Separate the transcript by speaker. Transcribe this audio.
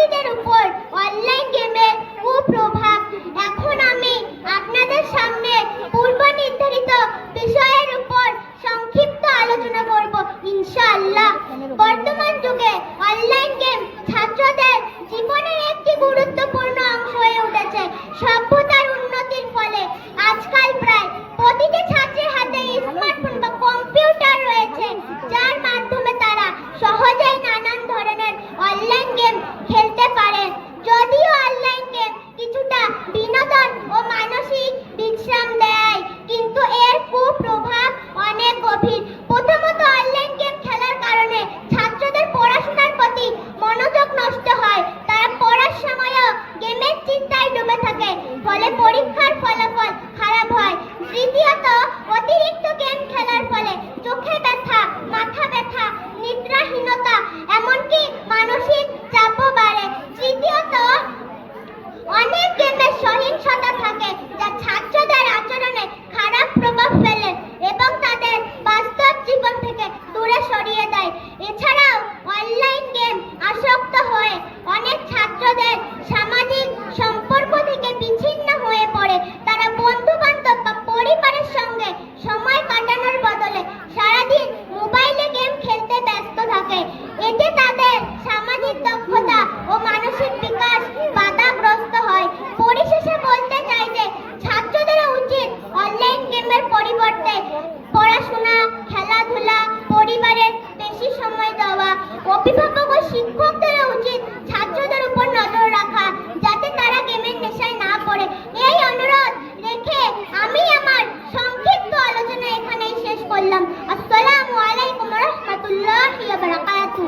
Speaker 1: ছাত্রছাত্রীদের উপর অনলাইন গেমের কুপ্রভাব। এখন আমি আপনাদের সামনে পূর্ব নির্ধারিত বিষয়ের উপর সংক্ষিপ্ত আলোচনা করব ইনশাআল্লাহ। বর্তমান যুগে অনলাইন গেম ছাত্রদের জীবনের একটি গুরুত্বপূর্ণ অংশ হয়ে উঠেছে। সভ্যতার উন্নতির ফলে আজকাল প্রায় প্রতিটি ছাত্রের হাতে স্মার্টফোন বা কম্পিউটার রয়েছে, যার মাধ্যমে তারা সহজেই নানান ধরনের অনলাইন গেম খেলতে পারে। যদিও অনলাইন গেম কিছুটা বিনোদন ও মানসিক বিশ্রাম দেয়, কিন্তু এর কুপ্রভাব অনেক গভীর। প্রথমত, অনলাইন গেম খেলার কারণে ছাত্রদের পড়াশোনার প্রতি মনোযোগ নষ্ট হয়। তারা পড়ার সময়ও গেমের চিন্তায় ডুবে থাকে, ফলে পরীক্ষার ফলাফল খারাপ হয়। দ্বিতীয়ত, অতিরিক্ত গেম খেলার ফলে চোখে ব্যথা, মাথা ব্যথা, নিদ্রাহীনতা, এমনকি মানসিক চাপও বাড়ে। তৃতীয়ত, অনেক গেমে সহিংসতা থাকে, যা ছাত্রদের আচরণে খারাপ প্রভাব ফেলে এবং তাদের বাস্তব জীবন থেকে দূরে সরিয়ে দেয়। এছাড়াও অনলাইন গেম আসক্ত হয়ে অনেক ছাত্রদের সামাজিক সম্পর্ক থেকে বিচ্ছিন্ন হয়ে পড়ে। তারা বন্ধু-বান্ধব বা পরিবারের সঙ্গে সময় কাটানোর বদলে সারাদিন মোবাইলে গেম খেলতে ব্যস্ত থাকে। এতে তাদের সামাজিক দক্ষতা ও মানসিক বিকাশ বাধাগ্রস্ত হয়। পরিশেষে বলতে চাই যে ছাত্রদের উচিত অনলাইন গেমের পরিবর্তে পড়াশোনা, খেলাধুলা, পরিবারের বেশি সময় দেওয়া। অভিভাবক ও শিক্ষকদের উচিত ছাত্রদের উপর নজর রাখা, যাতে তারা গেমের নেশায় না পড়ে। এই অনুরোধ রেখে আমি আমার সংক্ষিপ্ত আলোচনা এখানেই শেষ করলাম। আসসালামু আলাইকুম ওয়া রাহমাতুল্লাহি ওয়া বারাকাতুহু।